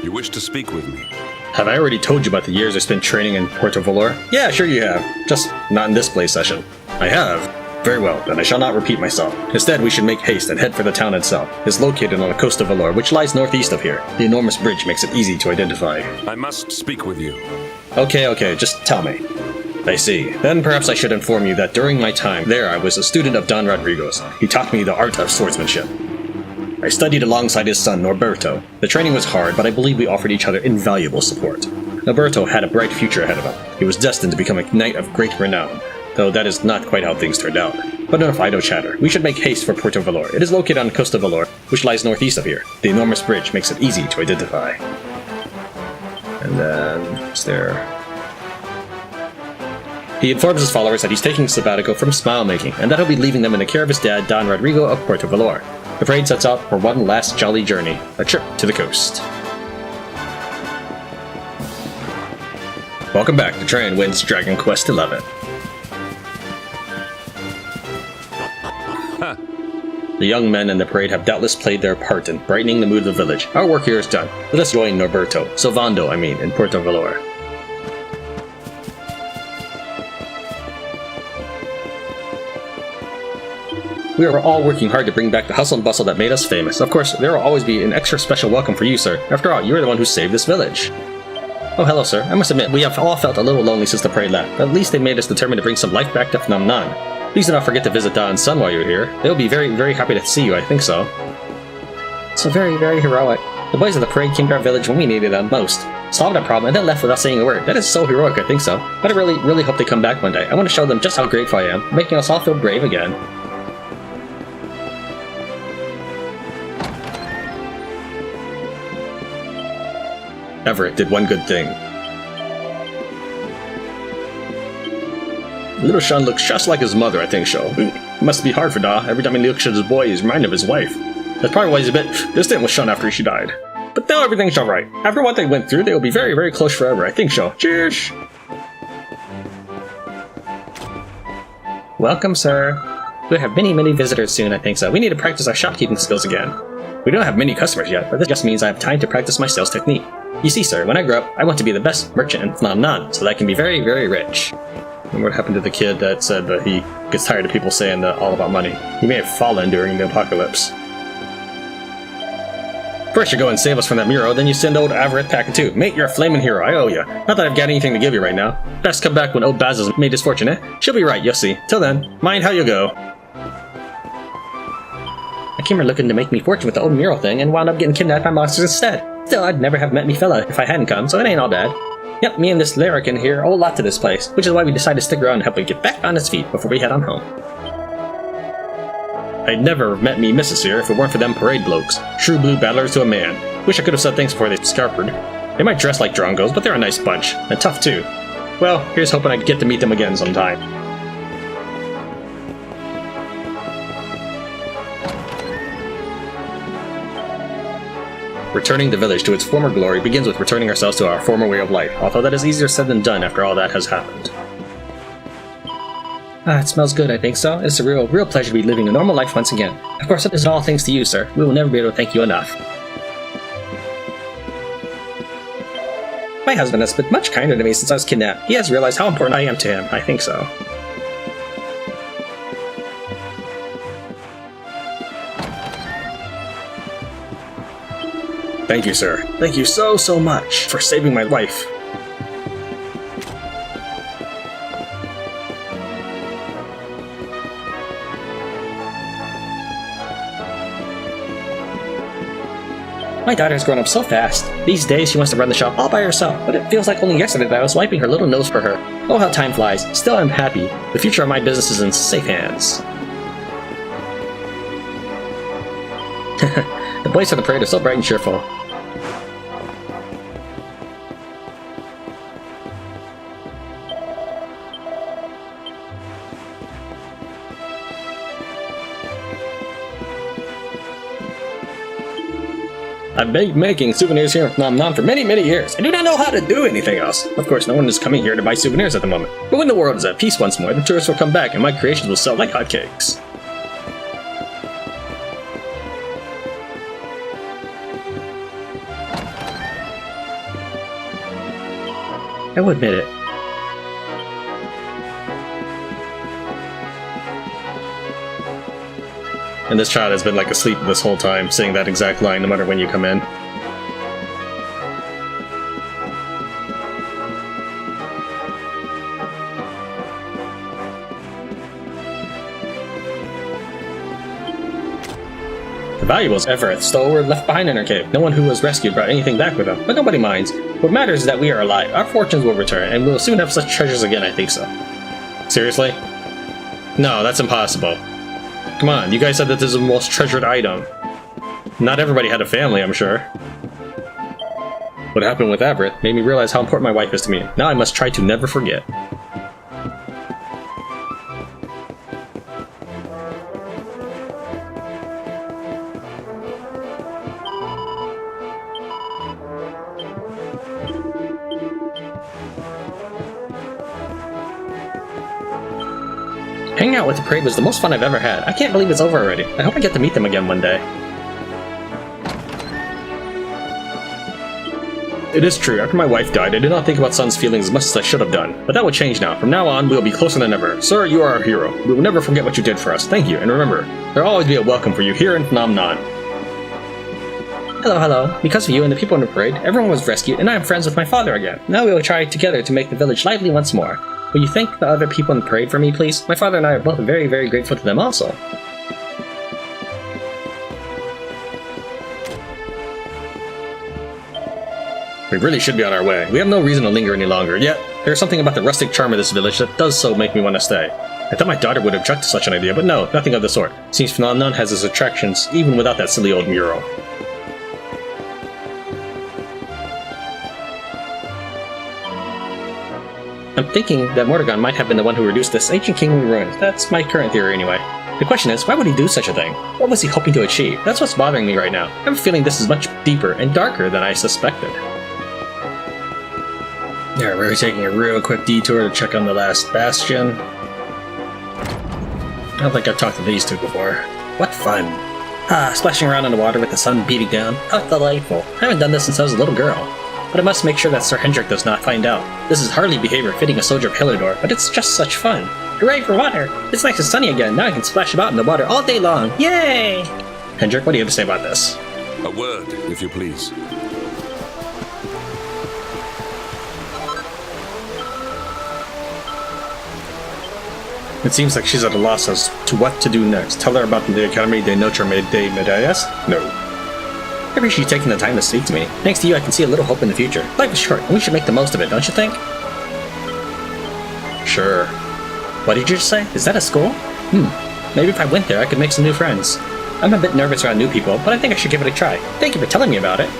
You wish to speak with me? Have I already told you about the years I spent training in Puerto Valor? Yeah, sure you have. Just not in this play session. I have. Very well, then I shall not repeat myself. Instead, we should make haste and head for the town itself. It's located on the coast of Valor, which lies northeast of here. The enormous bridge makes it easy to identify. I must speak with you. Okay, just tell me. I see. Then perhaps I should inform you that during my time there I was a student of Don Rodrigo's. He taught me the art of swordsmanship. I studied alongside his son, Norberto. The training was hard, but I believe we offered each other invaluable support. Norberto had a bright future ahead of him. He was destined to become a knight of great renown, though that is not quite how things turned out. But enough idle chatter. We should make haste for Puerto Valor. It is located on the coast of Valor, which lies northeast of here. The enormous bridge makes it easy to identify. And then, is there... He informs his followers that he's taking a sabbatical from smile making, and that he'll be leaving them in the care of his dad, Don Rodrigo of Puerto Valor. The parade sets out for one last jolly journey, a trip to the coast. Welcome back to Tran wins Dragon Quest XI. The young men in the parade have doubtless played their part in brightening the mood of the village. Our work here is done. Let us join Norberto, Sylvando, in Puerto Valor. We are all working hard to bring back the hustle and bustle that made us famous. Of course, there will always be an extra special welcome for you, sir. After all, you are the one who saved this village. Oh, hello, sir. I must admit, we have all felt a little lonely since the parade left, but at least they made us determined to bring some life back to Phnom Nonh. Please do not forget to visit Da and Son while you're here. They will be very, very happy to see you, I think so. So very, very heroic. The boys of the parade came to our village when we needed them most. Solved our problem and then left without saying a word. That is so heroic, I think so. But I really, really hope they come back one day. I want to show them just how grateful I am, making us all feel brave again. Avarith did one good thing. Little Sean looks just like his mother, I think so. It must be hard for Da. Every time he looks at his boy, he's reminded of his wife. That's probably why he's a bit distant with Sean after she died. But now everything's alright. After what they went through, they will be very, very close forever, I think so. Cheers! Welcome, sir. We'll have many, many visitors soon, I think so. We need to practice our shopkeeping skills again. We don't have many customers yet, but this just means I have time to practice my sales technique. You see, sir, when I grow up, I want to be the best merchant in Phnom Nonh, so that I can be very, very rich. And what happened to the kid that said that he gets tired of people saying that all about money? He may have fallen during the apocalypse. First you go and save us from that Muro, then you send old Avarith packing too. Mate, you're a flaming hero, I owe ya. Not that I've got anything to give you right now. Best come back when old Baz has made his fortune, eh? She'll be right, you'll see. Till then, mind how you go. I came here looking to make me fortune with the old mural thing, and wound up getting kidnapped by monsters instead. Still, I'd never have met me fella if I hadn't come, so it ain't all bad. Yep, me and this larrikin here owe a lot to this place, which is why we decided to stick around and help him get back on his feet before we head on home. I'd never have met me missus here if it weren't for them parade blokes. True blue battlers to a man. Wish I could have said thanks before they scarpered. They might dress like drongos, but they're a nice bunch, and tough too. Well, here's hoping I get to meet them again sometime. Returning the village to its former glory begins with returning ourselves to our former way of life, although that is easier said than done after all that has happened. Ah, it smells good, I think so. It's a real pleasure to be living a normal life once again. Of course, it is all thanks to you, sir. We will never be able to thank you enough. My husband has been much kinder to me since I was kidnapped. He has realized how important I am to him, I think so. Thank you, sir. Thank you so much for saving my life. My daughter has grown up so fast. These days she wants to run the shop all by herself, but it feels like only yesterday that I was wiping her little nose for her. Oh, how time flies. Still, I'm happy. The future of my business is in safe hands. The boys of the parade are so bright and cheerful. I've been making souvenirs here in Phnom Nonh for many years. I do not know how to do anything else. Of course, no one is coming here to buy souvenirs at the moment. But when the world is at peace once more, the tourists will come back and my creations will sell like hotcakes. I will admit it. And this child has been like asleep this whole time, saying that exact line no matter when you come in. The valuables Avarith stole were left behind in her cave. No one who was rescued brought anything back with them, but nobody minds. What matters is that we are alive. Our fortunes will return, and we'll soon have such treasures again, I think so. Seriously? No, that's impossible. Come on, you guys said that this is the most treasured item. Not everybody had a family, I'm sure. What happened with Avarith made me realize how important my wife is to me. Now I must try to never forget. Hanging out with the parade was the most fun I've ever had. I can't believe it's over already. I hope I get to meet them again one day. It is true, after my wife died, I did not think about Sun's feelings as much as I should have done. But that will change now. From now on, we will be closer than ever. Sir, you are our hero. We will never forget what you did for us. Thank you, and remember, there will always be a welcome for you here in Phnom Nonh. Hello, hello. Because of you and the people in the parade, everyone was rescued, and I am friends with my father again. Now we will try together to make the village lively once more. Will you thank the other people in the parade for me, please? My father and I are both very, very grateful to them also. We really should be on our way. We have no reason to linger any longer, yet there is something about the rustic charm of this village that does so make me want to stay. I thought my daughter would object to such an idea, but no, nothing of the sort. Seems Phnom Nonh has its attractions, even without that silly old mural. I'm thinking that Mordegon might have been the one who reduced this ancient kingdom to ruins. That's my current theory anyway. The question is, why would he do such a thing? What was he hoping to achieve? That's what's bothering me right now. I have a feeling this is much deeper and darker than I suspected. Yeah, we're taking a real quick detour to check on the last bastion. I don't think I've talked to these two before. What fun! Ah, splashing around in the water with the sun beating down. How delightful. I haven't done this since I was a little girl. But I must make sure that Sir Hendrik does not find out. This is hardly behavior fitting a soldier of Helidor, but it's just such fun. Hooray for water! It's nice and sunny again. Now I can splash about in the water all day long. Yay! Hendrik, what do you have to say about this? A word, if you please. It seems like she's at a loss as to what to do next. Tell her about the Academy de Notre Dame de Medallas? No. I appreciate you taking the time to speak to me. Thanks to you, I can see a little hope in the future. Life is short, and we should make the most of it, don't you think? Sure. What did you just say? Is that a school? Maybe if I went there, I could make some new friends. I'm a bit nervous around new people, but I think I should give it a try. Thank you for telling me about it.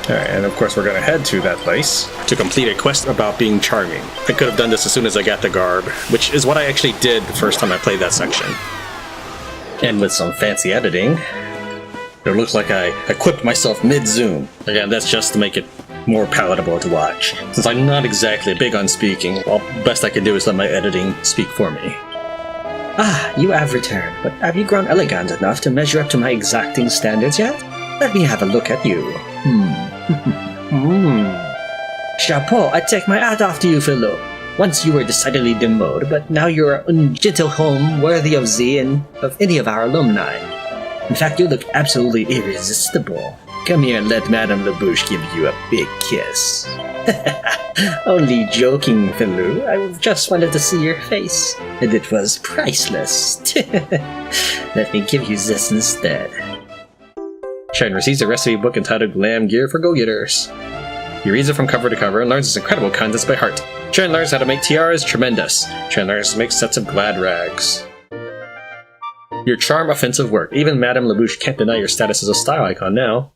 Alright, and of course we're gonna head to that place to complete a quest about being charming. I could have done this as soon as I got the garb, which is what I actually did the first time I played that section. And with some fancy editing, it looks like I equipped myself mid-zoom. Again, that's just to make it more palatable to watch. Since I'm not exactly big on speaking, well, best I can do is let my editing speak for me. Ah, you have returned, but have you grown elegant enough to measure up to my exacting standards yet? Let me have a look at you. Chapeau, I take my hat off to you, fellow. Once you were decidedly demode, but now you're a gentle home worthy of thee and of any of our alumni. In fact, you look absolutely irresistible. Come here and let Madame Labouche give you a big kiss. Only joking, fellow. I just wanted to see your face, and it was priceless. Let me give you this instead. Tran receives a recipe book entitled Glam Gear for Go-Getters. He reads it from cover to cover and learns its incredible contents by heart. Tran learns how to make tiaras tremendous. Tran learns to make sets of glad rags. Your charm offensive work. Even Madame Labouche can't deny your status as a style icon now.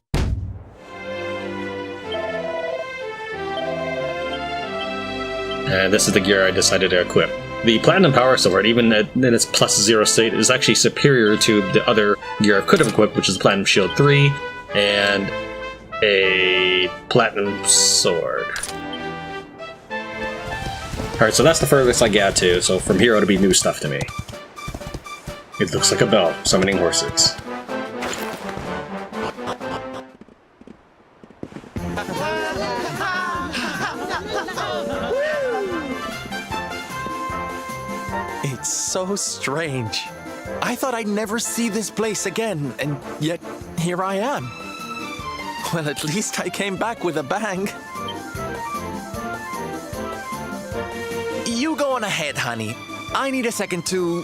And this is the gear I decided to equip. The Platinum Power Sword, even in its +0 state, is actually superior to the other gear I could have equipped, which is the Platinum Shield 3 and a Platinum Sword. Alright, so that's the furthest I got to, so from here it'll be new stuff to me. It looks like a bell, summoning horses. So strange. I thought I'd never see this place again, and yet here I am. Well, at least I came back with a bang. You go on ahead, honey. I need a second to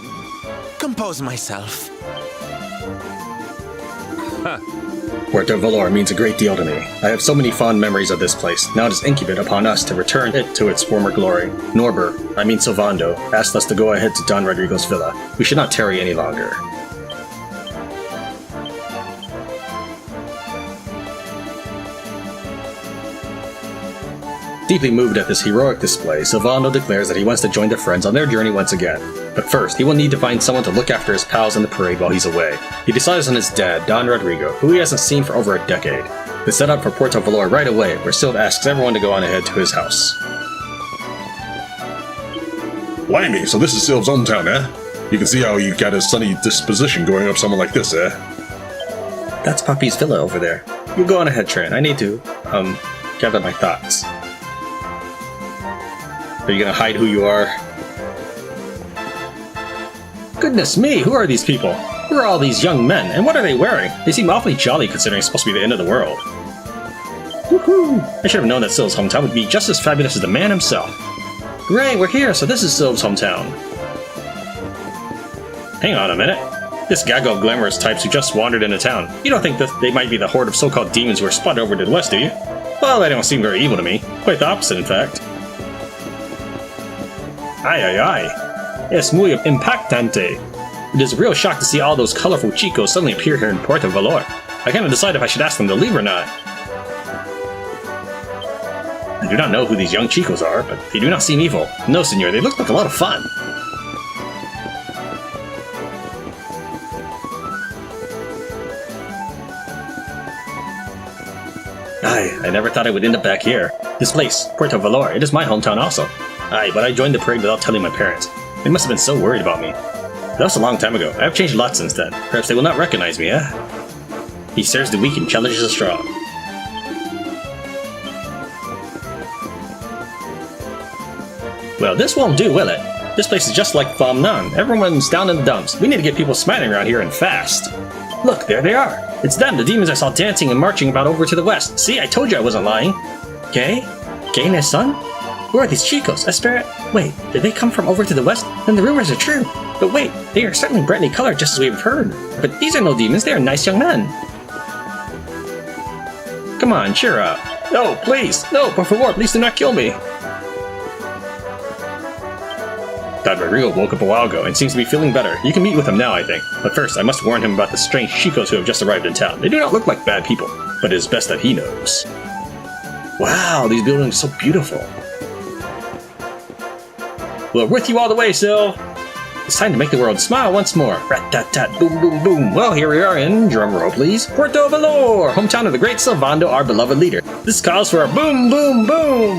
compose myself. Puerto Valor means a great deal to me. I have so many fond memories of this place. Now it is incumbent upon us to return it to its former glory. Sylvando, asked us to go ahead to Don Rodrigo's villa. We should not tarry any longer. Deeply moved at this heroic display, Sylvando declares that he wants to join the friends on their journey once again. But first, he will need to find someone to look after his pals in the parade while he's away. He decides on his dad, Don Rodrigo, who he hasn't seen for over a decade. They set out for Puerto Valor right away, where Sylv asks everyone to go on ahead to his house. Blimey, so this is Sylv's hometown, eh? You can see how he got his sunny disposition going up someone like this, eh? That's Puppy's villa over there. You go on ahead, Tran. I need to, gather my thoughts. Are you gonna hide who you are? Goodness me, who are these people? Who are all these young men, and what are they wearing? They seem awfully jolly considering it's supposed to be the end of the world. Woohoo! I should have known that Sylv's hometown would be just as fabulous as the man himself. Hooray, we're here, so this is Sylv's hometown. Hang on a minute. This gaggle of glamorous types who just wandered into town. You don't think that they might be the horde of so-called demons who are spotted over to the west, do you? Well, they don't seem very evil to me. Quite the opposite, in fact. Ay. Es muy impactante. It is a real shock to see all those colorful chicos suddenly appear here in Puerto Valor. I cannot decide if I should ask them to leave or not. I do not know who these young chicos are, but they do not seem evil. No, senor, they look like a lot of fun. I never thought I would end up back here. This place, Puerto Valor, it is my hometown also. But I joined the parade without telling my parents. They must have been so worried about me. That was a long time ago. I have changed a lot since then. Perhaps they will not recognize me, eh? He serves the weak and challenges the strong. Well, this won't do, will it? This place is just like Phnom Nonh. Everyone's down in the dumps. We need to get people smiling around here and fast. Look, there they are. It's them, the demons I saw dancing and marching about over to the west. See, I told you I wasn't lying. Gay? Gay and his son? Who are these chicos? Wait, did they come from over to the west? Then the rumors are true. But wait, they are certainly brightly colored just as we've heard. But these are no demons, they are nice young men. Come on, cheer up. No, please, no, por favor, please do not kill me. Don Rodrigo woke up a while ago and seems to be feeling better. You can meet with him now, I think. But first, I must warn him about the strange chicos who have just arrived in town. They do not look like bad people, but it is best that he knows. Wow, these buildings are so beautiful. We're with you all the way, Sylv! It's time to make the world smile once more. Rat-tat-tat, boom, boom, boom. Well, here we are in, drumroll please, Puerto Valor, hometown of the Great Sylvando, our beloved leader. This calls for a boom, boom, boom!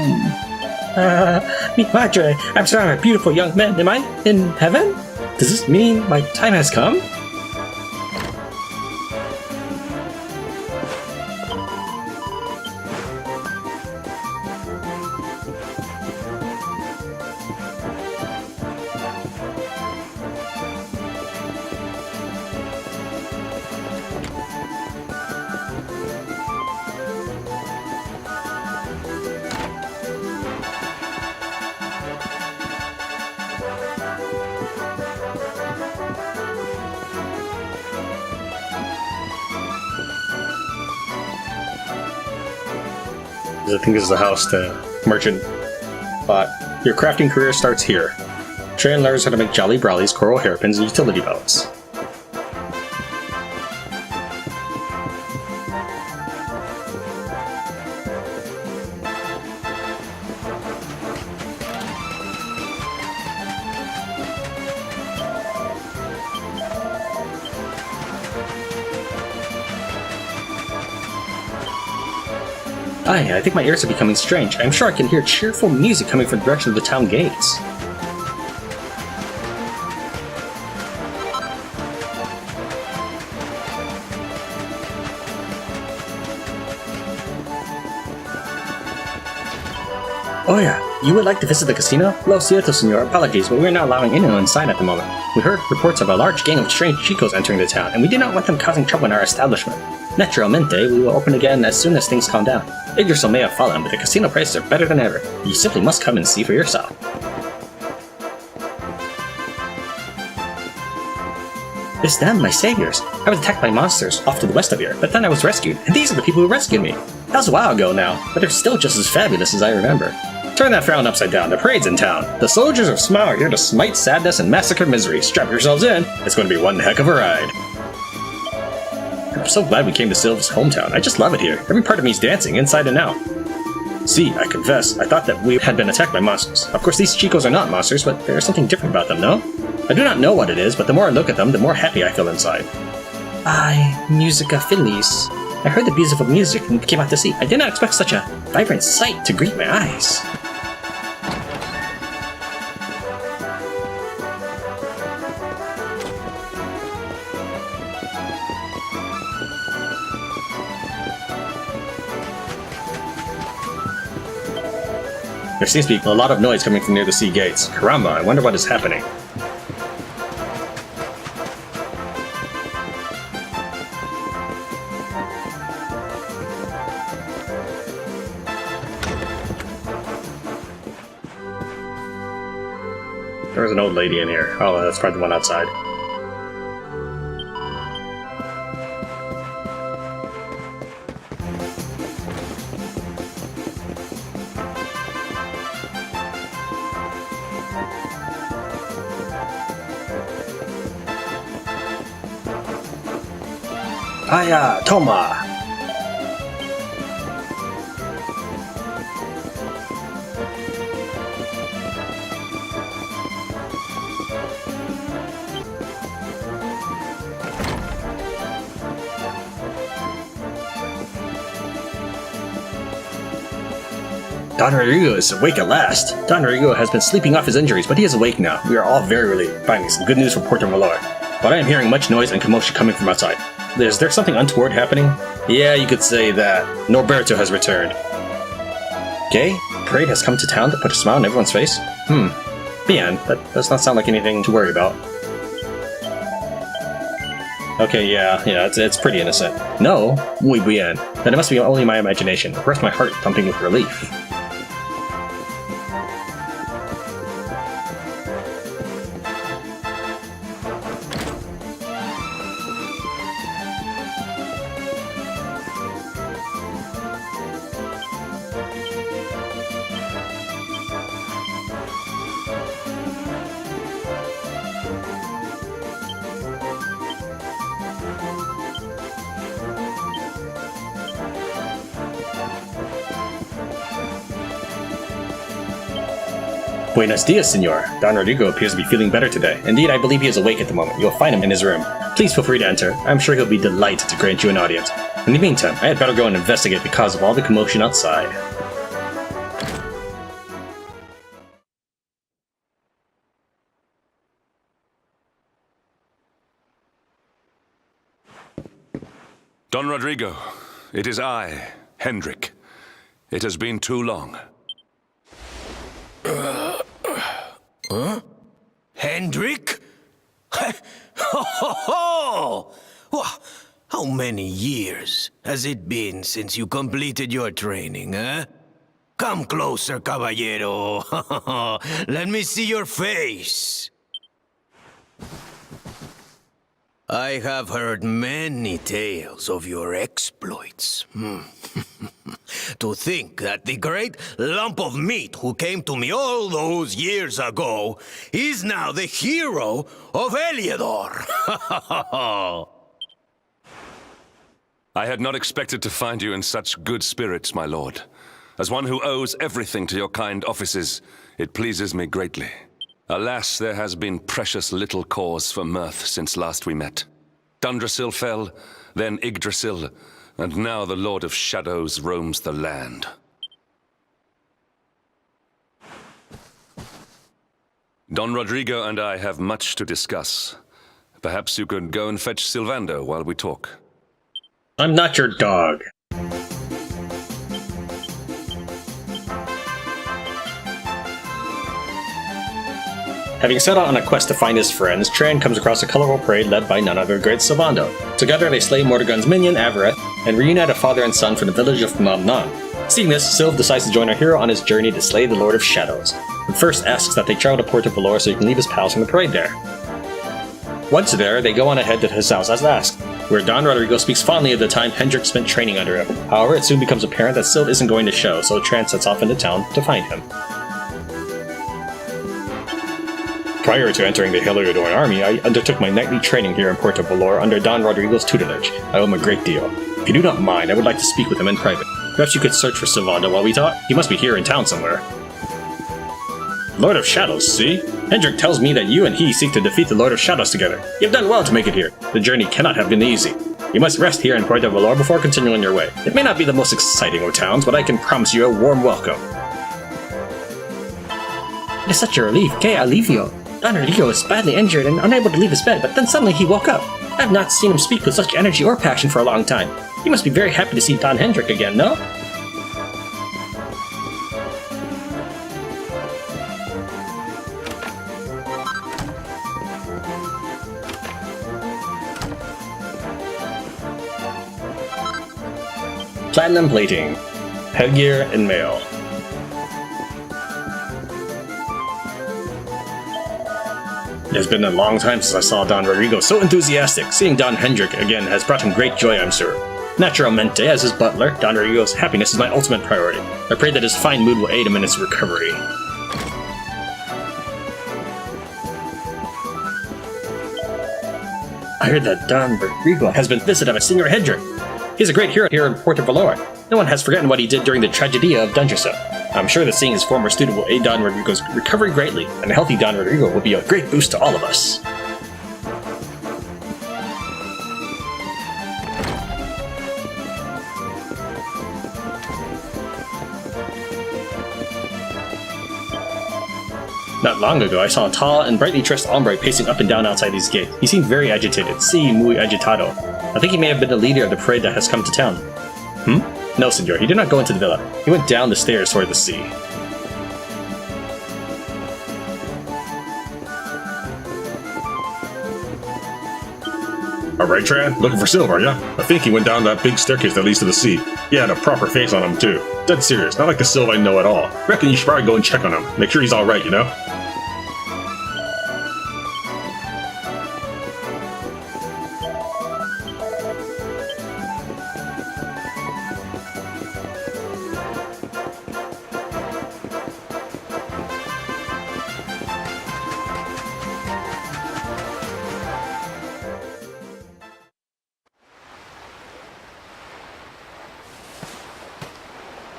Mi madre, I'm surrounded by beautiful young men. Am I in heaven? Does this mean my time has come? I think this is the house to merchant bot. Your crafting career starts here. Tran learns how to make jolly brollies, coral hairpins, and utility belts. I think my ears are becoming strange. I'm sure I can hear cheerful music coming from the direction of the town gates. Oh yeah, You would like to visit the casino? Lo siento, senor. Apologies, but we are not allowing anyone inside at the moment. We heard reports of a large gang of strange chicos entering the town, and we do not want them causing trouble in our establishment. Naturalmente, we will open again as soon as things calm down. Yggdrasil may have fallen, but the casino prices are better than ever. You simply must come and see for yourself. it's them, my saviors. I was attacked by monsters off to the west of here, but then I was rescued, and these are the people who rescued me. That was a while ago now, but they're still just as fabulous as I remember. Turn that frown upside down. The parade's in town. The soldiers of Smile are here to smite sadness and massacre misery. Strap yourselves in. It's going to be one heck of a ride. I'm so glad we came to Sylv's hometown. I just love it here. Every part of me is dancing, inside and out. See, I confess, I thought that we had been attacked by monsters. Of course, these chicos are not monsters, but there's something different about them, no? I do not know what it is, but the more I look at them, the more happy I feel inside. Ay, musica feliz. I heard the beautiful music and came out to see. I did not expect such a vibrant sight to greet my eyes. There seems to be a lot of noise coming from near the sea gates. Caramba, I wonder what is happening. There's an old lady in here. Oh, that's probably the one outside. Aya, Toma! Don Rodrigo is awake at last. Don Rodrigo has been sleeping off his injuries, but he is awake now. We are all very relieved, finding some good news from Puerto Valor. But I am hearing much noise and commotion coming from outside. Is there something untoward happening? Yeah, you could say that. Norberto has returned. Gay? Parade has come to town to put a smile on everyone's face? Bien, that does not sound like anything to worry about. Okay, yeah, it's pretty innocent. No? Muy bien. Then it must be only my imagination. Of course, my heart thumping with relief. Buenos dias, senor. Don Rodrigo appears to be feeling better today. Indeed, I believe he is awake at the moment. You'll find him in his room. Please feel free to enter. I'm sure he'll be delighted to grant you an audience. In the meantime, I had better go and investigate the cause of all the commotion outside. Don Rodrigo, it is I, Hendrik. It has been too long. Huh? Hendrik? Ho ho ho! How many years has it been since you completed your training, eh? Come closer, caballero. Let me see your face. I have heard many tales of your exploits. To think that the great lump of meat who came to me all those years ago is now the hero of Heliodor. I had not expected to find you in such good spirits, my lord. As one who owes everything to your kind offices, it pleases me greatly. Alas, there has been precious little cause for mirth since last we met. Dundrasil fell, then Yggdrasil, and now the Lord of Shdaows roams the land. Don Rodrigo and I have much to discuss. Perhaps you could go and fetch Sylvando while we talk. I'm not your dog. Having set out on a quest to find his friends, Tran comes across a colorful parade led by none other Great Sylvando. Together they slay Mordegon's minion, Avarith, and reunite a father and son from the village of Phnom Nonh. Seeing this, Sylv decides to join our hero on his journey to slay the Lord of Shdaows, and first asks that they travel to Puerto Valor so he can leave his pals from the parade there. Once there, they go on ahead to his house as asked, where Don Rodrigo speaks fondly of the time Hendrik spent training under him. However, it soon becomes apparent that Sylv isn't going to show, so Tran sets off into town to find him. Prior to entering the Heliodorn army, I undertook my nightly training here in Puerto Valor under Don Rodrigo's tutelage. I owe him a great deal. If you do not mind, I would like to speak with him in private. Perhaps you could search for Sylvando while we talk? He must be here in town somewhere. Lord of Shdaows, see? Hendrik tells me that you and he seek to defeat the Lord of Shdaows together. You have done well to make it here. The journey cannot have been easy. You must rest here in Puerto Valor before continuing your way. It may not be the most exciting of towns, but I can promise you a warm welcome. It is such a relief, que alivio. Don Rodrigo was badly injured and unable to leave his bed, but then suddenly he woke up. I have not seen him speak with such energy or passion for a long time. He must be very happy to see Don Hendrik again, no? Platinum plating. Headgear and mail. It has been a long time since I saw Don Rodrigo so enthusiastic. Seeing Don Hendrik again has brought him great joy, I'm sure. Naturalmente, as his butler, Don Rodrigo's happiness is my ultimate priority. I pray that his fine mood will aid him in his recovery. I heard that Don Rodrigo Has been visited by Senor Hendrik. He's a great hero here in Puerto Valor. No one has forgotten what he did during the tragedy of Dungerso. I'm sure that seeing his former student will aid Don Rodrigo's recovery greatly, and a healthy Don Rodrigo will be a great boost to all of us. Not long ago, I saw a tall and brightly dressed hombre pacing up and down outside these gates. He seemed very agitated. Sí, muy agitado. I think he may have been the leader of the parade that has come to town. No, senor, he did not go into the villa. He went down the stairs toward the sea. Alright, Tran, looking for Sylv, are ya? I think he went down that big staircase that leads to the sea. He had a proper face on him, too. Dead serious, not like the Sylv I know at all. Reckon you should probably go and check on him. Make sure he's alright, you know?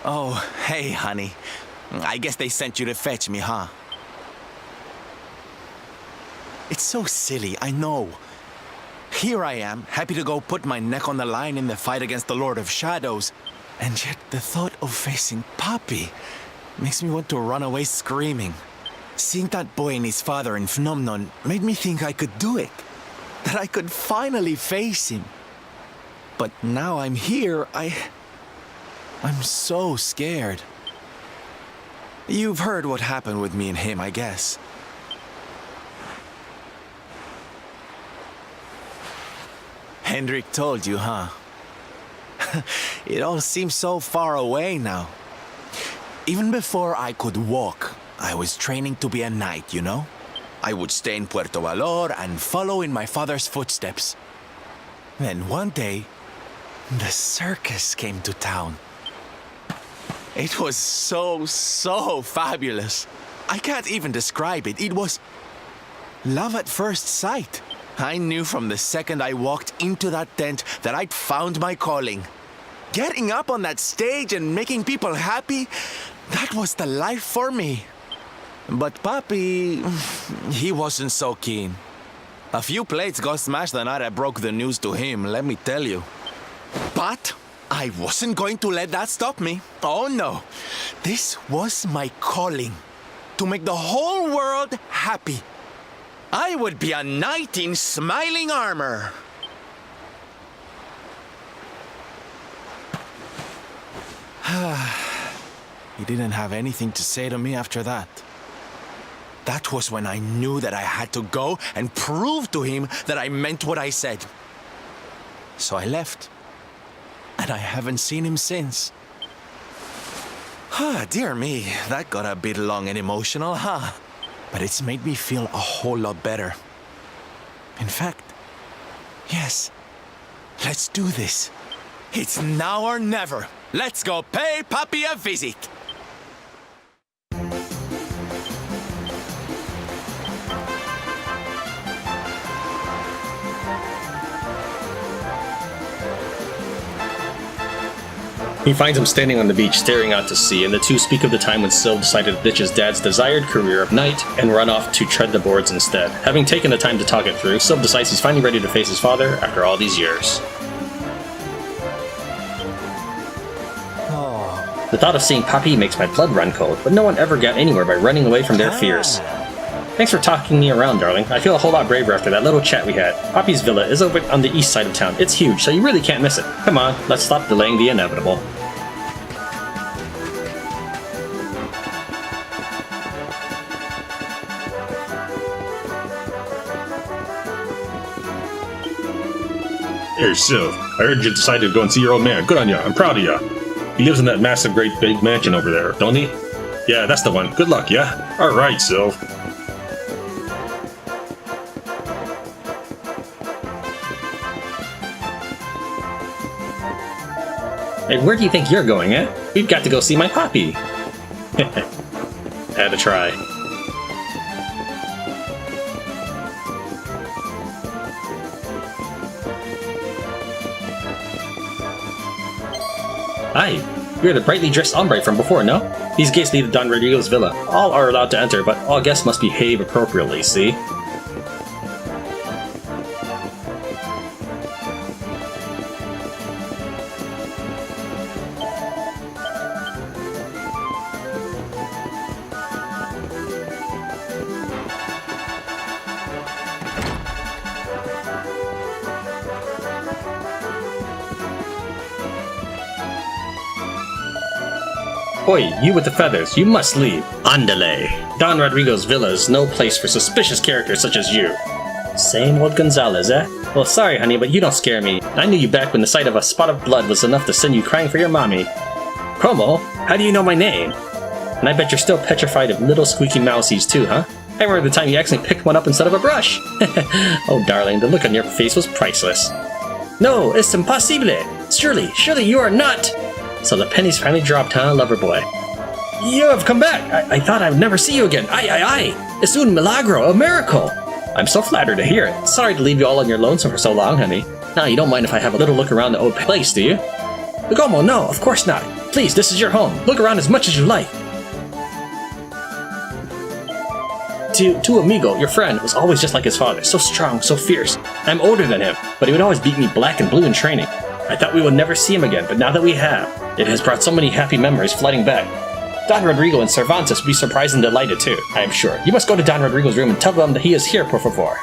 Oh, hey, honey. I guess they sent you to fetch me, huh? It's so silly, I know. Here I am, happy to go put my neck on the line in the fight against the Lord of Shdaows. And yet the thought of facing Papi makes me want to run away screaming. Seeing that boy and his father in Phnom Nonh made me think I could do it. That I could finally face him. But now I'm here, I'm so scared. You've heard what happened with me and him, I guess. Hendrik told you, huh? It all seems so far away now. Even before I could walk, I was training to be a knight, you know? I would stay in Puerto Valor and follow in my father's footsteps. Then one day, the circus came to town. It was so fabulous. I can't even describe it. It was love at first sight. I knew from the second I walked into that tent that I'd found my calling. Getting up on that stage and making people happy, that was the life for me. But Papi, he wasn't so keen. A few plates got smashed the night I broke the news to him, let me tell you. But I wasn't going to let that stop me. Oh no. This was my calling. To make the whole world happy. I would be a knight in smiling armor. He didn't have anything to say to me after that. That was when I knew that I had to go and prove to him that I meant what I said. So I left. And I haven't seen him since. Dear me, that got a bit long and emotional, huh? But it's made me feel a whole lot better. In fact, yes, let's do this. It's now or never. Let's go pay Papi a visit. He finds him standing on the beach staring out to sea, and the two speak of the time when Sylv decided to ditch his dad's desired career of knight and run off to tread the boards instead. Having taken the time to talk it through, Sylv decides he's finally ready to face his father after all these years. The thought of seeing Papi makes my blood run cold, but no one ever got anywhere by running away from their fears. Thanks for talking me around, darling. I feel a whole lot braver after that little chat we had. Papi's villa is over on the east side of town. It's huge, so you really can't miss it. Come on, let's stop delaying the inevitable. Hey, Sylv, I heard you decided to go and see your old man. Good on ya. I'm proud of ya. He lives in that massive, great big mansion over there, don't he? Yeah, that's the one. Good luck, yeah? Alright, Sylv. And where do you think you're going, eh? We've got to go see my Papi. Had to try. Aye, you're the brightly dressed hombre from before, no? These gates lead to Don Rodrigo's villa. All are allowed to enter, but all guests must behave appropriately, see? Oi, you with the feathers, you must leave. Andale. Don Rodrigo's villa is no place for suspicious characters such as you. Same old Gonzalez, eh? Well, sorry, honey, but you don't scare me. I knew you back when the sight of a spot of blood was enough to send you crying for your mommy. Como? How do you know my name? And I bet you're still petrified of little squeaky mousies too, huh? I remember the time you actually picked one up instead of a brush. Oh, darling, the look on your face was priceless. No, it's impossible. Surely you are not. So the pennies finally dropped, huh, lover boy? You have come back! I thought I would never see you again. Aye. Es un milagro, a miracle! I'm so flattered to hear it. Sorry to leave you all on your lonesome for so long, honey. Now, you don't mind if I have a little look around the old place, do you? Como, no, of course not. Please, this is your home. Look around as much as you like. To Amigo, your friend, was always just like his father. So strong, so fierce. I'm older than him, but he would always beat me black and blue in training. I thought we would never see him again, but now that we have, it has brought so many happy memories flooding back. Don Rodrigo and Cervantes will be surprised and delighted too, I am sure. You must go to Don Rodrigo's room and tell them that he is here, por favor.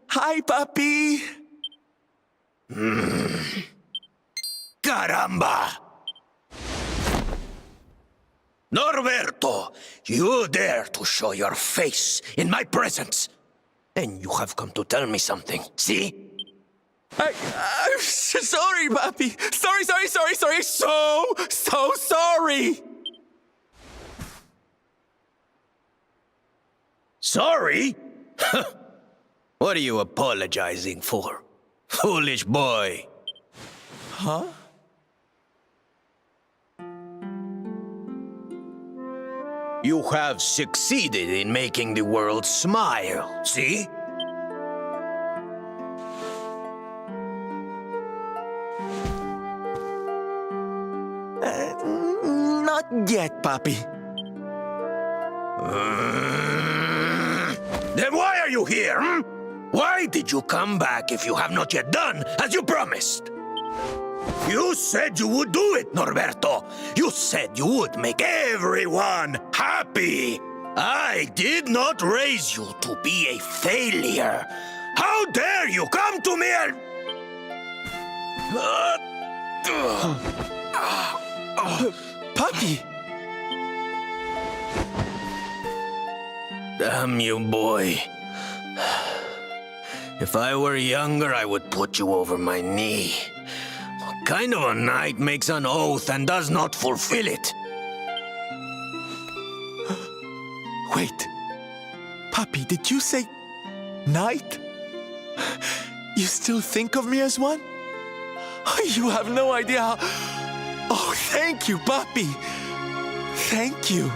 Hi, Papi. Caramba! Norberto, you dare to show your face in my presence. And you have come to tell me something, see? I'm sorry, Papi. Sorry. So sorry. Sorry? What are you apologizing for? Foolish boy. Huh? You have succeeded in making the world smile, see? Not yet, Papi. Then why are you here, hmm? Why did you come back if you have not yet done as you promised? You said you would do it, Norberto. You said you would make everyone happy. I did not raise you to be a failure. How dare you come to me and... Puppy! Damn you, boy. If I were younger, I would put you over my knee. What kind of a knight makes an oath and does not fulfill it? Wait. Puppy, did you say... knight? You still think of me as one? You have no idea how... Oh, thank you, Puppy. Thank you.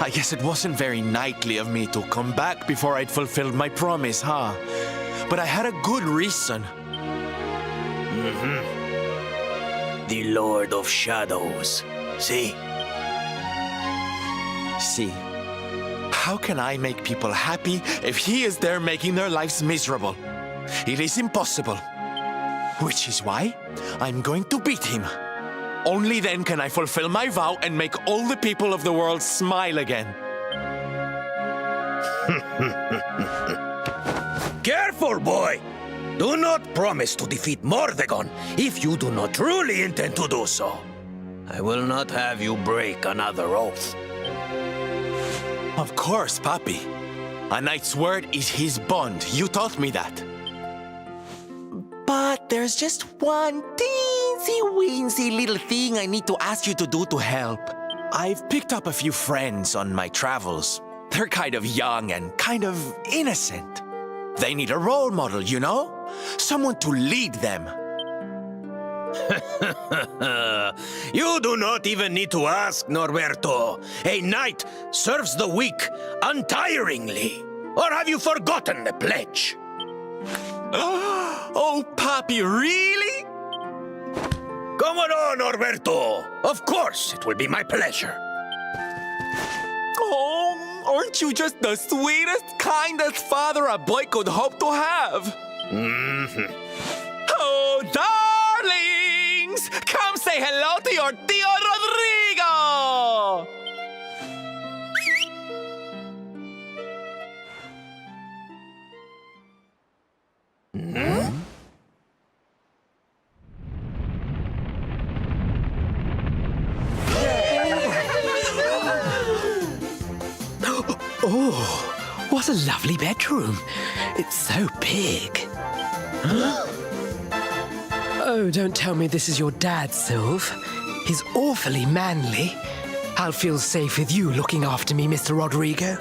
I guess it wasn't very knightly of me to come back before I'd fulfilled my promise, huh? But I had a good reason. The Lord of Shdaows. See? See, how can I make people happy if he is there making their lives miserable? It is impossible. Which is why I'm going to beat him. Only then can I fulfill my vow and make all the people of the world smile again. Careful, boy! Do not promise to defeat Mordegon if you do not truly intend to do so. I will not have you break another oath. Of course, Papi. A knight's word is his bond. You taught me that. But there's just one teensy-weensy little thing I need to ask you to do to help. I've picked up a few friends on my travels. They're kind of young and kind of innocent. They need a role model, you know? Someone to lead them. You do not even need to ask, Norberto. A knight serves the weak untiringly. Or have you forgotten the pledge? Oh, Papi, really? Come on, Norberto. Of course, it will be my pleasure. Oh, aren't you just the sweetest, kindest father a boy could hope to have? Oh, darlings! Come say hello to your Tío Rodrigo! Oh, what a lovely bedroom. It's so big. Oh, don't tell me this is your dad, Sylv. He's awfully manly. I'll feel safe with you looking after me, Mr. Rodrigo.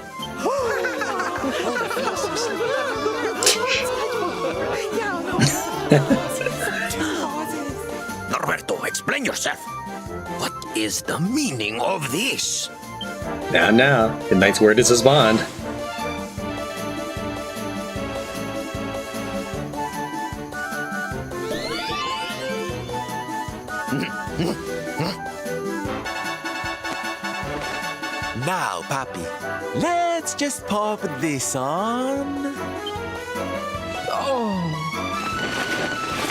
Norberto, explain yourself. What is the meaning of this? Now, the knight's word is his bond. Now, Papi, let's just pop this on.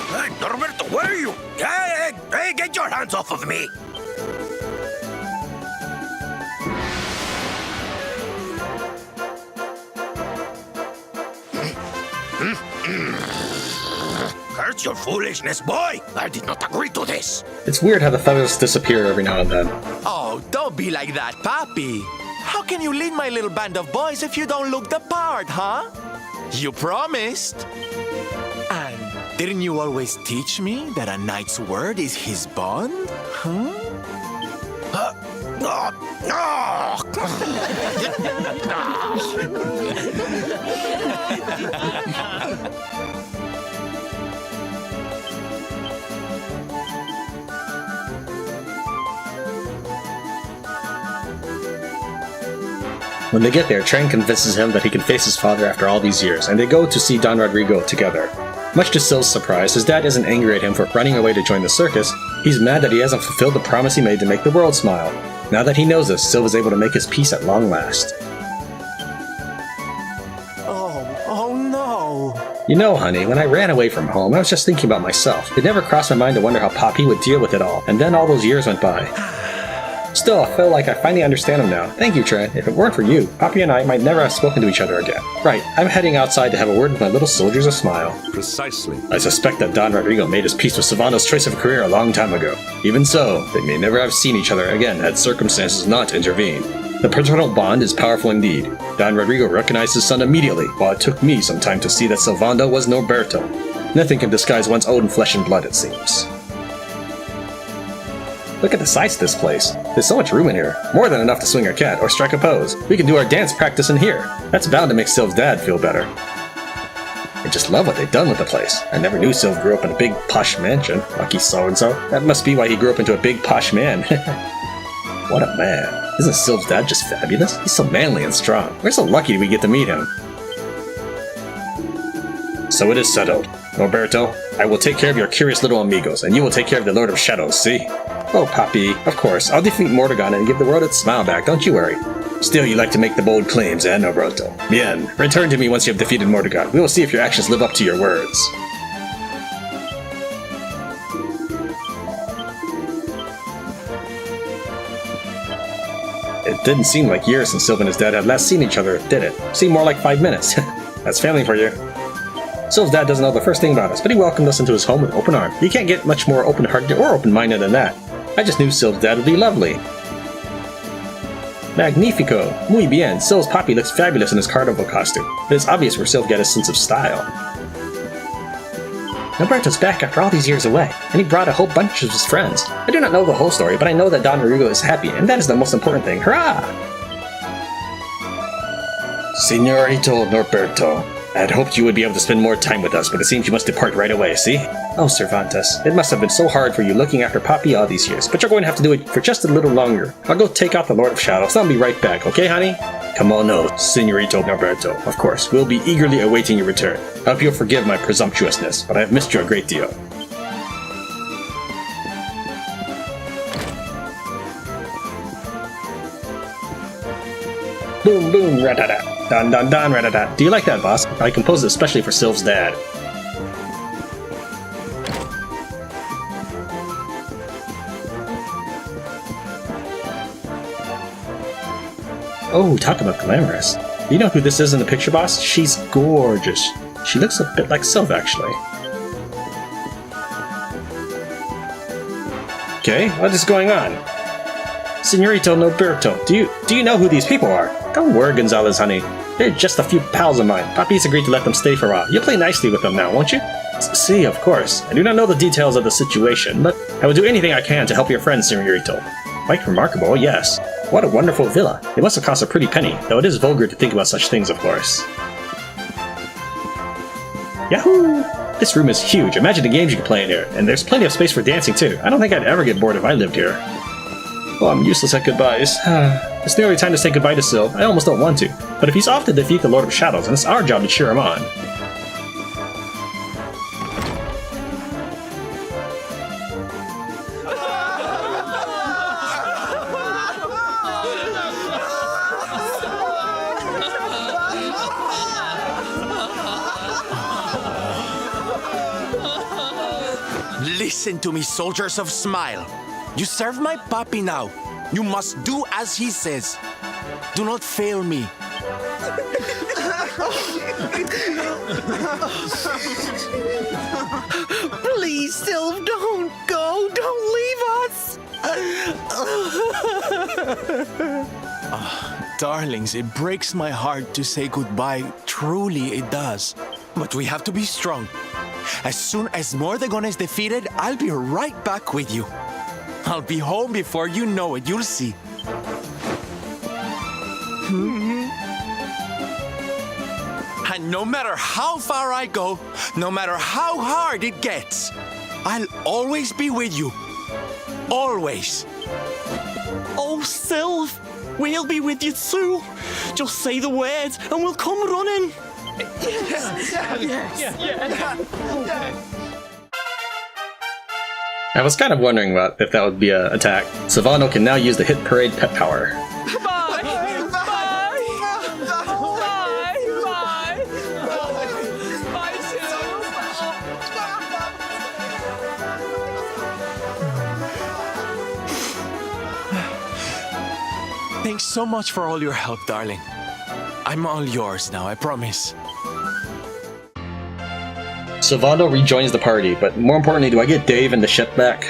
Hey, Norberto, where are you? Hey, get your hands off of me! Curse your foolishness, boy! I did not agree to this! It's weird how the feathers disappear every now and then. Oh, don't be like that, Papi. How can you lead my little band of boys if you don't look the part, huh? You promised. And didn't you always teach me that a knight's word is his bond? Huh? No! When they get there, Tran convinces him that he can face his father after all these years, and they go to see Don Rodrigo together. Much to Sylv's surprise, his dad isn't angry at him for running away to join the circus. He's mad that he hasn't fulfilled the promise he made to make the world smile. Now that he knows this, Sylv is able to make his peace at long last. Oh no. You know, honey, when I ran away from home, I was just thinking about myself. It never crossed my mind to wonder how Papi would deal with it all, and then all those years went by. Still, I feel like I finally understand him now. Thank you, Tran. If it weren't for you, Poppy and I might never have spoken to each other again. Right, I'm heading outside to have a word with my little soldiers of Smile. Precisely. I suspect that Don Rodrigo made his peace with Sylvando's choice of career a long time ago. Even so, they may never have seen each other again had circumstances not intervened. The paternal bond is powerful indeed. Don Rodrigo recognized his son immediately, while it took me some time to see that Sylvando was Norberto. Nothing can disguise one's own flesh and blood, it seems. Look at the size of this place. There's so much room in here. More than enough to swing a cat or strike a pose. We can do our dance practice in here. That's bound to make Sylv's dad feel better. I just love what they've done with the place. I never knew Sylv grew up in a big posh mansion. Lucky so-and-so. That must be why he grew up into a big posh man. What a man. Isn't Sylv's dad just fabulous? He's so manly and strong. We're so lucky we get to meet him. So it is settled. Norberto, I will take care of your curious little amigos, and you will take care of the Lord of Shdaows, see? Oh, Poppy, of course. I'll defeat Mordegon and give the world its smile back, don't you worry. Still, you like to make the bold claims, eh, Norberto? Bien. Return to me once you have defeated Mordegon. We will see if your actions live up to your words. It didn't seem like years since Sylv and his dad had last seen each other, did it? Seemed more like 5 minutes. That's family for you. Sylv's dad doesn't know the first thing about us, but he welcomed us into his home with open arms. You can't get much more open-hearted or open-minded than that. I just knew Sylv's dad would be lovely. Magnifico! Muy bien! Sylv's Poppy looks fabulous in his carnival costume. It is obvious where Sylv got his sense of style. Norberto's back after all these years away, and he brought a whole bunch of his friends. I do not know the whole story, but I know that Don Rodrigo is happy, and that is the most important thing. Hurrah! Signorito Norberto, I had hoped you would be able to spend more time with us, but it seems you must depart right away, see? Oh, Cervantes, it must have been so hard for you looking after Poppy all these years, but you're going to have to do it for just a little longer. I'll go take out the Lord of Shdaows, I'll be right back, okay, honey? Come on, no, Signorito Norberto, of course. We'll be eagerly awaiting your return. I hope you'll forgive my presumptuousness, but I have missed you a great deal. Boom, boom, ratata. Don, don, don, ratata. Do you like that, boss? I composed it especially for Sylv's dad. Oh, talk about glamorous. You know who this is in the picture, boss? She's gorgeous. She looks a bit like Sylv, actually. Okay, what is going on? Signorito Norberto, do you know who these people are? Don't worry, Gonzalez, honey. They're just a few pals of mine. Poppy's agreed to let them stay for a while. You'll play nicely with them now, won't you? See, of course. I do not know the details of the situation, but I will do anything I can to help your friend, Signorito. Quite remarkable, yes. What a wonderful villa. It must have cost a pretty penny, though it is vulgar to think about such things, of course. Yahoo! This room is huge. Imagine the games you can play in here, and there's plenty of space for dancing, too. I don't think I'd ever get bored if I lived here. Oh, I'm useless at goodbyes. It's nearly time to say goodbye to Sylv. I almost don't want to, but if he's off to defeat the Lord of Shdaows, then it's our job to cheer him on. Listen to me, soldiers of Smile. You serve my Poppy now. You must do as he says. Do not fail me. Please, Sylv, don't go. Don't leave us. Darlings, it breaks my heart to say goodbye. Truly, it does. But we have to be strong. As soon as Mordegon is defeated, I'll be right back with you. I'll be home before you know it. You'll see. And no matter how far I go, no matter how hard it gets, I'll always be with you. Always. Oh, Sylv, we'll be with you too. Just say the words and we'll come running. I was kind of wondering about if that would be an attack. Sylvando can now use the Hit Parade pet power. Bye. Bye. Bye. Bye. Bye, Sylv. Thanks so much for all your help, darling. I'm all yours now, I promise. Sylvando rejoins the party, but more importantly, do I get Dave and the ship back?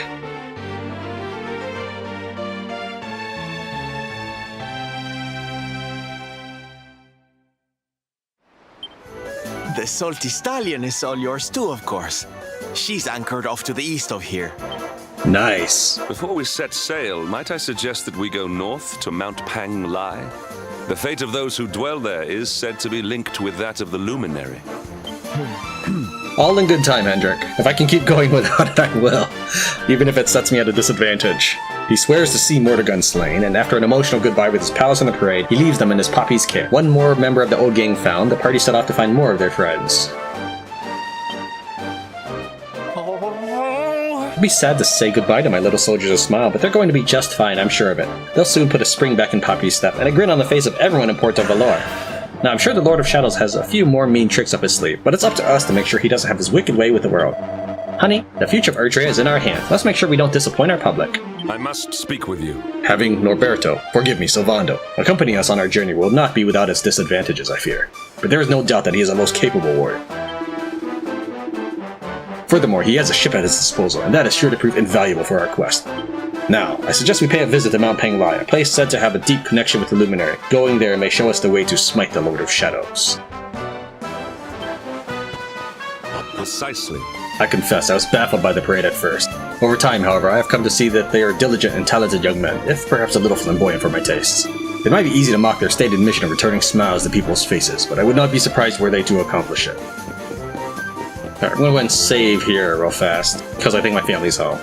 The salty stallion is all yours too, of course. She's anchored off to the east of here. Nice. Before we set sail, might I suggest that we go north to Mount Pang Lai? The fate of those who dwell there is said to be linked with that of the luminary. All in good time, Hendrik. If I can keep going without it, I will. Even if it sets me at a disadvantage. He swears to see Mordegon slain, and after an emotional goodbye with his pals on the parade, he leaves them in his Poppy's kit. One more member of the old gang found, the party set off to find more of their friends. It'd be sad to say goodbye to my little soldiers of Smile, but they're going to be just fine, I'm sure of it. They'll soon put a spring back in Poppy's step, and a grin on the face of everyone in Puerto Valor. Now, I'm sure the Lord of Shdaows has a few more mean tricks up his sleeve, but it's up to us to make sure he doesn't have his wicked way with the world. Honey, the future of Erdrea is in our hands. Let's make sure we don't disappoint our public. I must speak with you. Having Norberto, forgive me, Sylvando, accompany us on our journey will not be without its disadvantages, I fear. But there is no doubt that he is a most capable warrior. Furthermore, he has a ship at his disposal, and that is sure to prove invaluable for our quest. Now, I suggest we pay a visit to Mount Pang Lai, a place said to have a deep connection with the Luminary. Going there may show us the way to smite the Lord of Shdaows. Precisely. I confess, I was baffled by the parade at first. Over time, however, I have come to see that they are diligent and talented young men, if perhaps a little flamboyant for my tastes. It might be easy to mock their stated mission of returning smiles to people's faces, but I would not be surprised were they to accomplish it. Alright, I'm gonna go and save here real fast, because I think my family's home.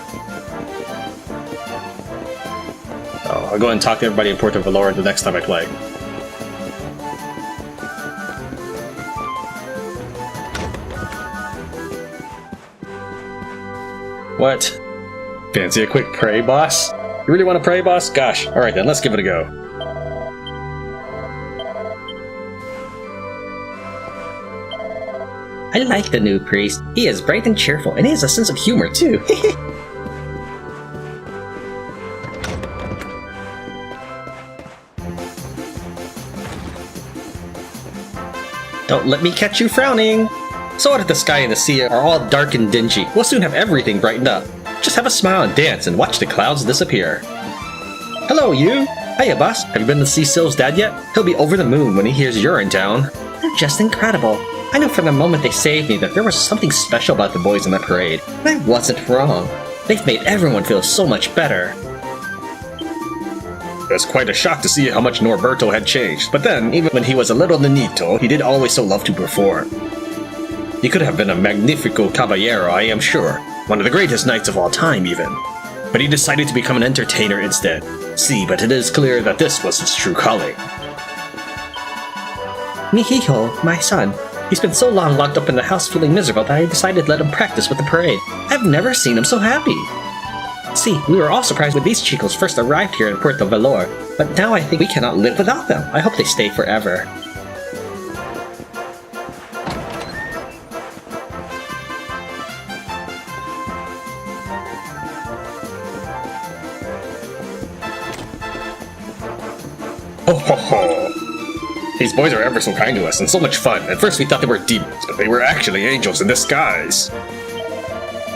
So I'll go and talk to everybody in Puerto Valor the next time I play. What? Fancy a quick pray, boss? You really want to pray, boss? Gosh, alright then, let's give it a go. I like the new priest. He is bright and cheerful, and he has a sense of humor, too. Don't let me catch you frowning! So what if the sky and the sea are all dark and dingy? We'll soon have everything brightened up. Just have a smile and dance and watch the clouds disappear. Hello, you! Hiya, boss. Have you been to see Sylv's dad yet? He'll be over the moon when he hears you're in town. They're just incredible. I knew from the moment they saved me that there was something special about the boys in that parade, and I wasn't wrong. They've made everyone feel so much better. It was quite a shock to see how much Norberto had changed, but then, even when he was a little nenito, he did always so love to perform. He could have been a magnifico caballero, I am sure, one of the greatest knights of all time even. But he decided to become an entertainer instead. See, but it is clear that this was his true calling. Mihijo, my son. He's been so long locked up in the house feeling miserable that I decided to let him practice with the parade. I've never seen him so happy. See, we were all surprised when these chicos first arrived here in Puerto Valor, but now I think we cannot live without them. I hope they stay forever. Ho ho ho! These boys are ever so kind to us and so much fun. At first we thought they were demons, but they were actually angels in disguise.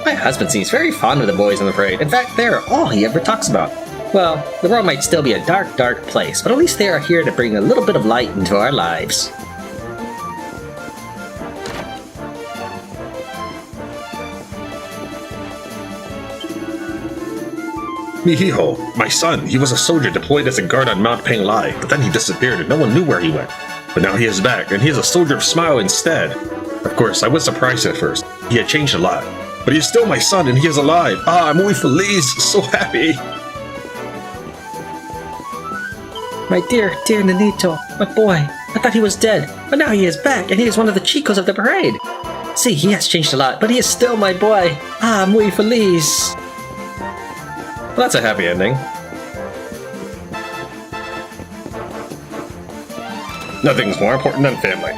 My husband seems very fond of the boys on the parade. In fact, they are all he ever talks about. Well, the world might still be a dark, dark place, but at least they are here to bring a little bit of light into our lives. Mihijo, my son, he was a soldier deployed as a guard on Mount Pang Lai, but then he disappeared and no one knew where he went. But now he is back, and he is a soldier of Smile instead. Of course, I was surprised at first. He had changed a lot. But he is still my son, and he is alive. Ah, muy feliz, so happy. My dear, dear Nanito, my boy. I thought he was dead, but now he is back, and he is one of the chicos of the parade. See, he has changed a lot, but he is still my boy. Ah, muy feliz. Well, that's a happy ending. Nothing's more important than family.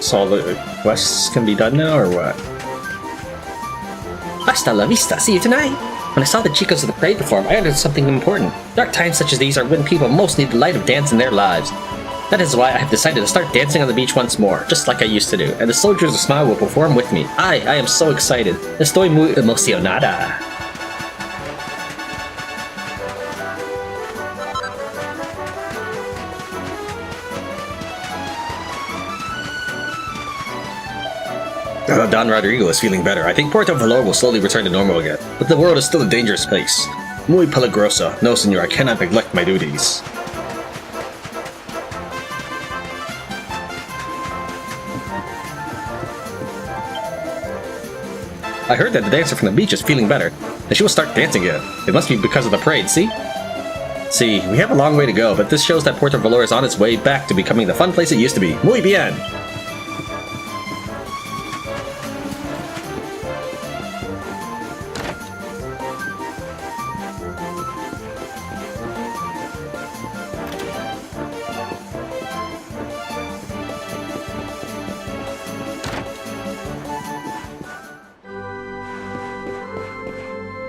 So all the quests can be done now, or what? Hasta la vista, see you tonight! When I saw the chicos of the parade perform, I understood something important. Dark times such as these are when people most need the light of dance in their lives. That is why I have decided to start dancing on the beach once more, just like I used to do, and the soldiers of Smile will perform with me. I am so excited. Estoy muy emocionada. Don Rodrigo is feeling better. I think Puerto Valor will slowly return to normal again, but the world is still a dangerous place. Muy peligroso. No, senor, I cannot neglect my duties. I heard that the dancer from the beach is feeling better, and she will start dancing again. It must be because of the parade, see? See, we have a long way to go, but this shows that Puerto Valor is on its way back to becoming the fun place it used to be. Muy bien!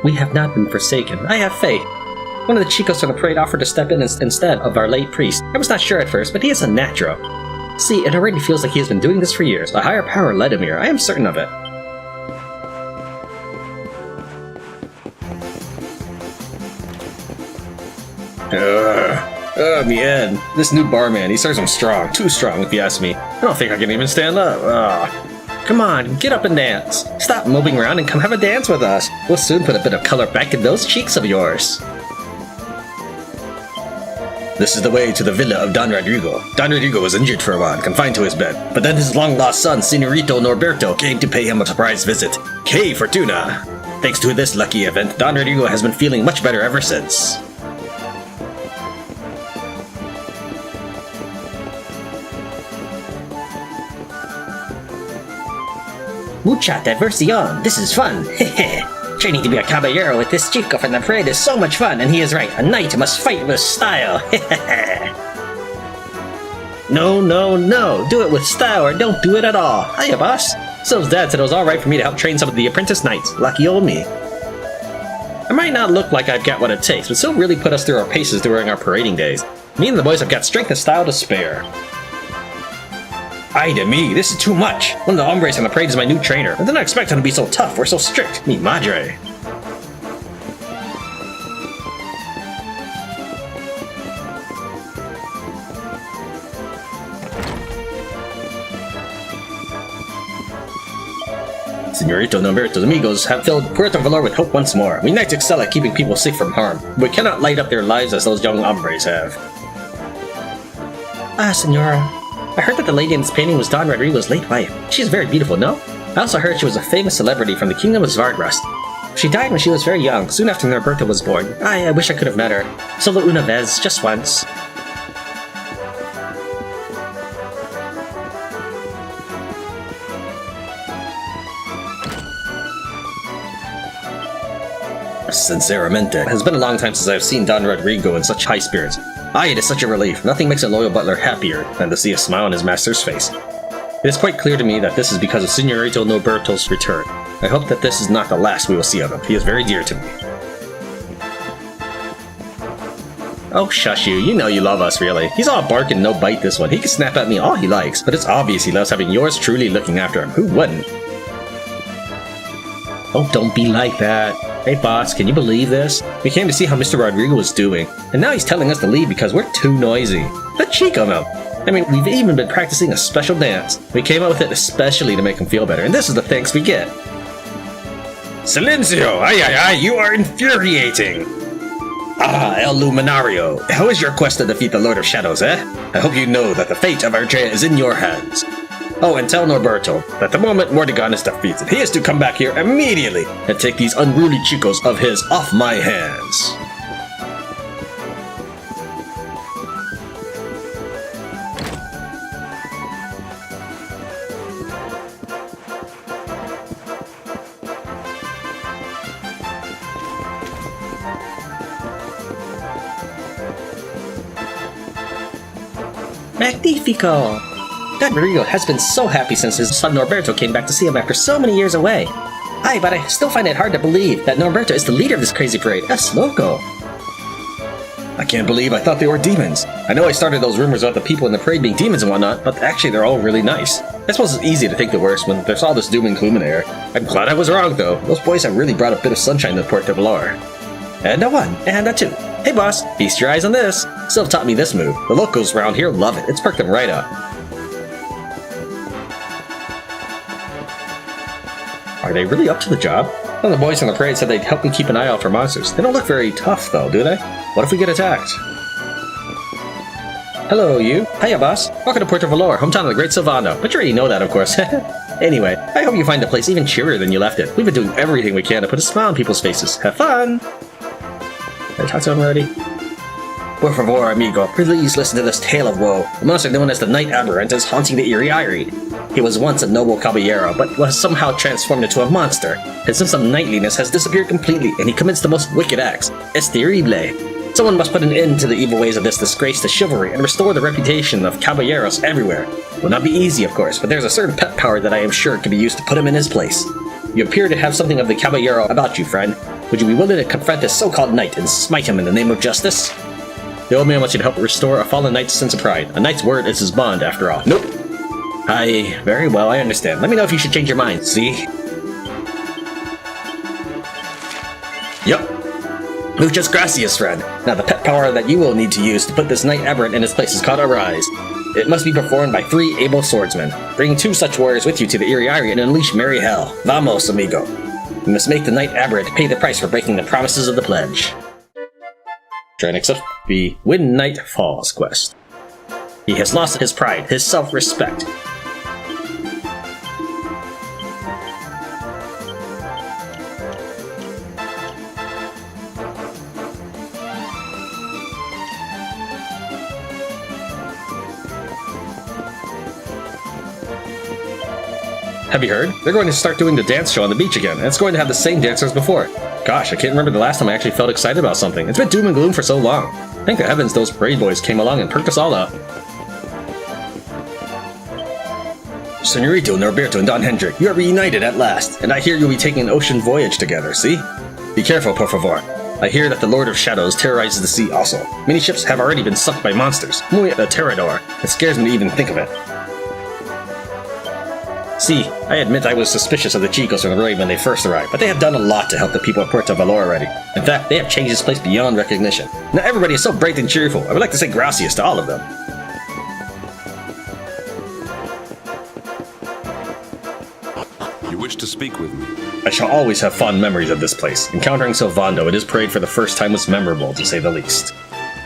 We have not been forsaken. I have faith. One of the chicos from the parade offered to step in instead of our late priest. I was not sure at first, but he is a natural. See, it already feels like he has been doing this for years. A higher power led him here. I am certain of it. Bien. This new barman, he serves him strong. Too strong, if you ask me. I don't think I can even stand up. Come on, get up and dance. Stop moping around and come have a dance with us. We'll soon put a bit of color back in those cheeks of yours. This is the way to the villa of Don Rodrigo. Don Rodrigo was injured for a while, confined to his bed. But then his long-lost son, Senorito Norberto, came to pay him a surprise visit. Que Fortuna! Thanks to this lucky event, Don Rodrigo has been feeling much better ever since. Mucha diversión. This is fun. Training to be a caballero with this chico from the parade is so much fun, and he is right. A knight must fight with style. No, no, no. Do it with style or don't do it at all. Hiya, boss. Sylv's dad said it was alright for me to help train some of the apprentice knights. Lucky old me. I might not look like I've got what it takes, but Sylv really put us through our paces during our parading days. Me and the boys have got strength and style to spare. Ay de me, this is too much. One of the hombres from the parade is my new trainer. I didn't expect him to be so tough or so strict. Mi madre. Senorito Norberto's amigos have filled Puerto Valor with hope once more. We knights excel at keeping people safe from harm. We cannot light up their lives as those young hombres have. Ah, senora. I heard that the lady in this painting was Don Rodrigo's late wife. She is very beautiful, no? I also heard she was a famous celebrity from the kingdom of Zvardrust. She died when she was very young, soon after Norberto was born. I wish I could have met her. Solo una vez, just once. Sinceramente, it has been a long time since I have seen Don Rodrigo in such high spirits. Aye, it is such a relief. Nothing makes a loyal butler happier than to see a smile on his master's face. It is quite clear to me that this is because of Senorito Norberto's return. I hope that this is not the last we will see of him. He is very dear to me. Oh, shush you. You know you love us, really. He's all bark and no bite this one. He can snap at me all he likes, but it's obvious he loves having yours truly looking after him. Who wouldn't? Oh, don't be like that. Hey boss, can you believe this? We came to see how Mr. Rodrigo was doing, and now he's telling us to leave because we're too noisy. The cheek of him! I mean, we've even been practicing a special dance. We came up with it especially to make him feel better, and this is the thanks we get. Silencio! Ay, ay, ay, you are infuriating! Ah, El Luminario, how is your quest to defeat the Lord of Shdaows, eh? I hope you know that the fate of Ardrea is in your hands. Oh, and tell Norberto that the moment Mordegon is defeated, he is to come back here immediately and take these unruly chicos of his off my hands. Magnifico! Don Rodrigo has been so happy since his son Norberto came back to see him after so many years away. Aye, but I still find it hard to believe that Norberto is the leader of this crazy parade. That's loco. I can't believe I thought they were demons. I know I started those rumors about the people in the parade being demons and whatnot, but actually they're all really nice. I suppose it's easy to think the worst when there's all this doom and gloom in the air. I'm glad I was wrong, though. Those boys have really brought a bit of sunshine to Puerto Valor. And a 1, and a 2. Hey boss, feast your eyes on this. Sylv taught me this move. The locals around here love it. It's perked them right up. Are they really up to the job? Some of the boys on the parade said they'd help me keep an eye out for monsters. They don't look very tough, though, do they? What if we get attacked? Hello, you. Hiya, boss. Welcome to Puerto Valor, hometown of the Great Sylvando. But you already know that, of course. Anyway, I hope you find the place even cheerier than you left it. We've been doing everything we can to put a smile on people's faces. Have fun! Did I talk to him already? Por favor, amigo, please listen to this tale of woe. The monster known as the Night Aberrant is haunting the Eerie Eyrie. He was once a noble caballero, but was somehow transformed into a monster. His sense of knightliness has disappeared completely, and he commits the most wicked acts. Es terrible. Someone must put an end to the evil ways of this disgrace to chivalry and restore the reputation of caballeros everywhere. It will not be easy, of course, but there's a certain pet power that I am sure can be used to put him in his place. You appear to have something of the caballero about you, friend. Would you be willing to confront this so-called knight and smite him in the name of justice? The old man wants you to help restore a fallen knight's sense of pride. A knight's word is his bond, after all. Nope. Aye, very well, I understand. Let me know if you should change your mind, see? Yup. Muchas gracias, friend. Now the pet power that you will need to use to put this Night Aberrant in his place is called Arise. It must be performed by 3 able swordsmen. Bring 2 such warriors with you to the Eerie Eyrie and unleash merry hell. Vamos, amigo. You must make the Night Aberrant pay the price for breaking the promises of the pledge. Try next up, the When Night Falls quest. He has lost his pride, his self-respect. Have you heard? They're going to start doing the dance show on the beach again, and it's going to have the same dancers as before. Gosh, I can't remember the last time I actually felt excited about something. It's been doom and gloom for so long. Thank the heavens those parade boys came along and perked us all up. Senorito Norberto and Don Hendrik, you are reunited at last, and I hear you'll be taking an ocean voyage together, see? Be careful, por favor. I hear that the Lord of Shdaows terrorizes the sea also. Many ships have already been sucked by monsters. Muy aterrador. It scares me to even think of it. See, I admit I was suspicious of the Chicos from the raid when they first arrived, but they have done a lot to help the people of Puerto Valor already. In fact, they have changed this place beyond recognition. Now everybody is so bright and cheerful. I would like to say gracias to all of them. You wish to speak with me? I shall always have fond memories of this place. Encountering Sylvando at his parade for the first time was memorable, to say the least.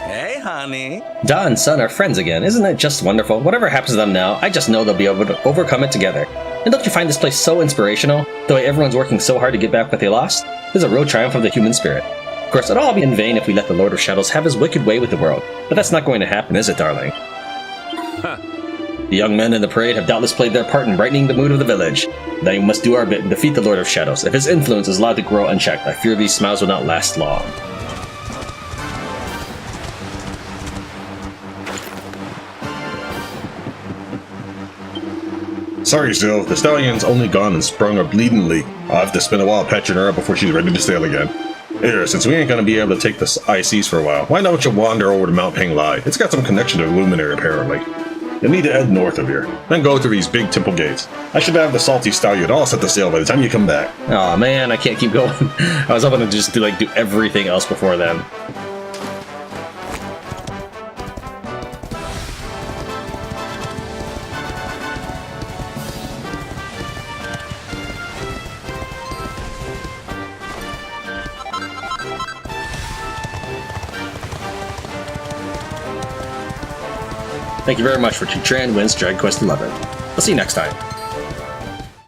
Hey, honey. Da and Son are friends again. Isn't that just wonderful? Whatever happens to them now, I just know they'll be able to overcome it together. And don't you find this place so inspirational? The way everyone's working so hard to get back what they lost? This is a real triumph of the human spirit. Of course, it'll all be in vain if we let the Lord of Shdaows have his wicked way with the world. But that's not going to happen, is it, darling? The young men in the parade have doubtless played their part in brightening the mood of the village. Now we must do our bit and defeat the Lord of Shdaows. If his influence is allowed to grow unchecked, I fear these smiles will not last long. Sorry, Sylv. The stallion's only gone and sprung a bleeding leak. I'll have to spend a while patching her up before she's ready to sail again. Here, since we ain't gonna be able to take the ICs for a while, why don't you wander over to Mount Peng Lai? It's got some connection to the Luminary, apparently. You'll need to head north of here, then go through these big temple gates. I should have the salty stallion all set to sail by the time you come back. Aw, man, I can't keep going. I was hoping to just do everything else before then. Thank you very much for Tran wins Drag Quest 11. I'll see you next time.